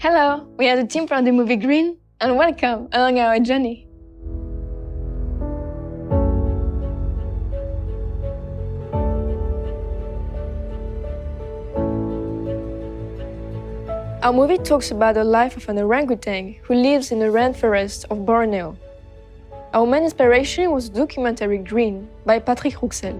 Hello, we are the team from the movie Green, and welcome along our journey. Our movie talks about the life of an orangutan who lives in the rainforest of Borneo. Our main inspiration was the documentary Green by Patrick Rouxel.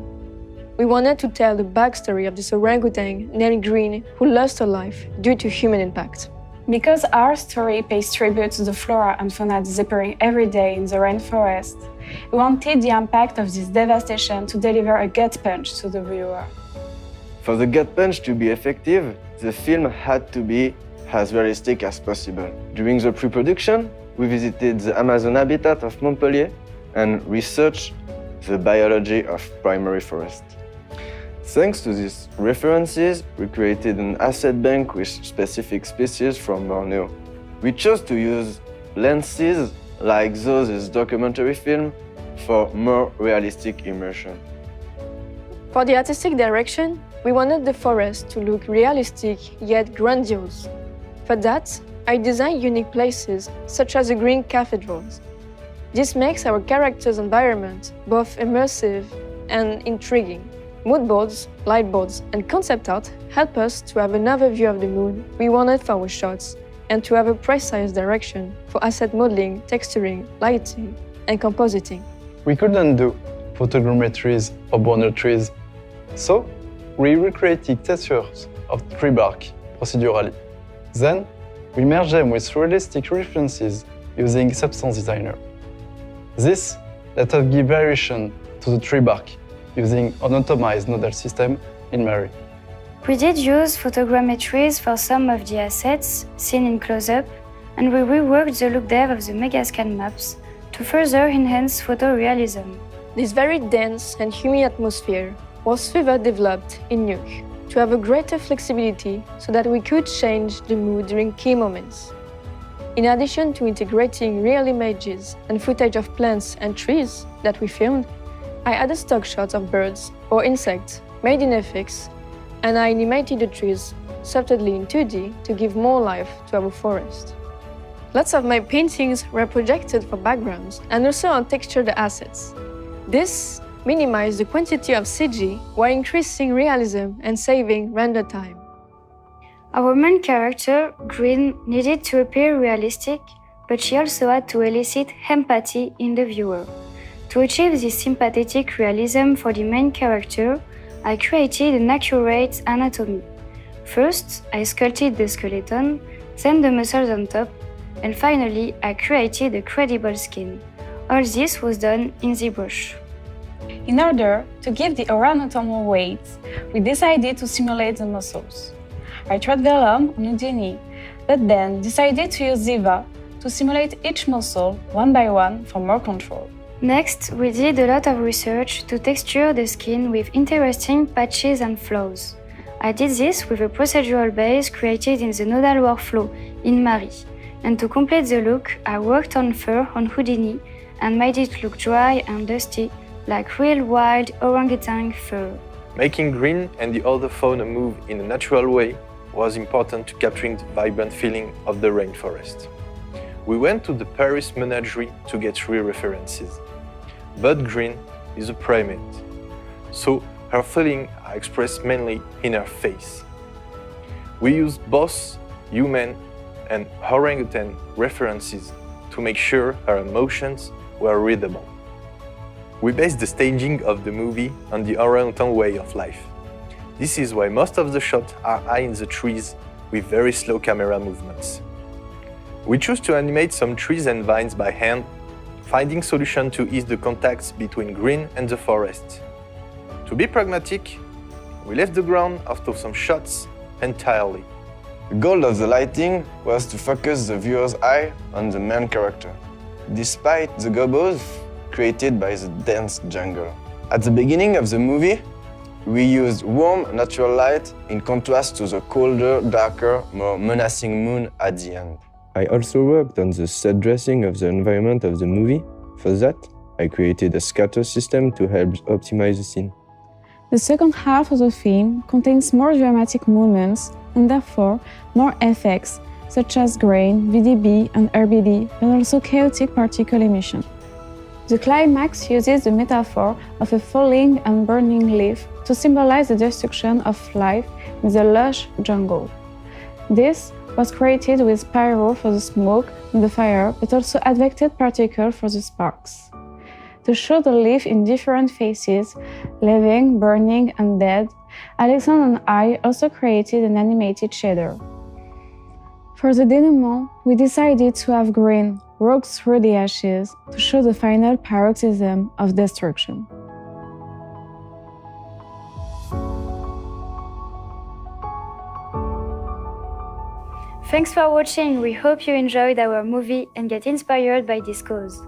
We wanted to tell the backstory of this orangutan named Green who lost her life due to human impact. Because our story pays tribute to the flora and fauna disappearing every day in the rainforest, we wanted the impact of this devastation to deliver a gut punch to the viewer. For the gut punch to be effective, the film had to be as realistic as possible. During the pre-production, we visited the Amazon habitat of Montpellier and researched the biology of primary forest. Thanks to these references, we created an asset bank with specific species from Borneo. We chose to use lenses like those in documentary film for more realistic immersion. For the artistic direction, we wanted the forest to look realistic yet grandiose. For that, I designed unique places, such as the green cathedrals. This makes our characters' environment both immersive and intriguing. Mood boards, light boards, and concept art help us to have another view of the mood we wanted for our shots and to have a precise direction for asset modeling, texturing, lighting, and compositing. We couldn't do photogrammetries or Borneo trees, so we recreated textures of tree bark procedurally. Then, we merged them with realistic references using Substance Designer. This let us give variation to the tree bark using an optimized nodal system in Mary. We did use photogrammetries for some of the assets seen in close-up, and we reworked the look dev of the Megascan maps to further enhance photorealism. This very dense and humid atmosphere was further developed in Nuke to have a greater flexibility so that we could change the mood during key moments. In addition to integrating real images and footage of plants and trees that we filmed, I added stock shots of birds or insects made in VFX, and I animated the trees softly in 2D to give more life to our forest. Lots of my paintings were projected for backgrounds and also on textured assets. This minimized the quantity of CG while increasing realism and saving render time. Our main character, Green, needed to appear realistic, but she also had to elicit empathy in the viewer. To achieve this sympathetic realism for the main character, I created an accurate anatomy. First, I sculpted the skeleton, then the muscles on top, and finally, I created a credible skin. All this was done in ZBrush. In order to give the orang-outan more weight, we decided to simulate the muscles. I tried vellum on Udini, but then decided to use Ziva to simulate each muscle one by one for more control. Next, we did a lot of research to texture the skin with interesting patches and flows. I did this with a procedural base created in the nodal workflow in Mari. And to complete the look, I worked on fur on Houdini and made it look dry and dusty, like real wild orangutan fur. Making Green and the other fauna move in a natural way was important to capturing the vibrant feeling of the rainforest. We went to the Paris menagerie to get real references. But Green is a primate, so her feelings are expressed mainly in her face. We used both human and orangutan references to make sure her emotions were readable. We based the staging of the movie on the orang-outan way of life. This is why most of the shots are high in the trees with very slow camera movements. We chose to animate some trees and vines by hand, finding solutions to ease the contacts between Green and the forest. To be pragmatic, we left the ground after some shots entirely. The goal of the lighting was to focus the viewer's eye on the main character, despite the gobos created by the dense jungle. At the beginning of the movie, we used warm, natural light in contrast to the colder, darker, more menacing moon at the end. I also worked on the set dressing of the environment of the movie. For that, I created a scatter system to help optimize the scene. The second half of the film contains more dramatic moments and therefore more effects, such as grain, VDB and RBD, but also chaotic particle emission. The climax uses the metaphor of a falling and burning leaf to symbolize the destruction of life in the lush jungle. This was created with pyro for the smoke and the fire, but also advected particle for the sparks. To show the leaf in different phases, living, burning, and dead, Alexandre and I also created an animated shader. For the denouement, we decided to have green walk through the ashes to show the final paroxysm of destruction. Thanks for watching. We hope you enjoyed our movie and get inspired by this cause.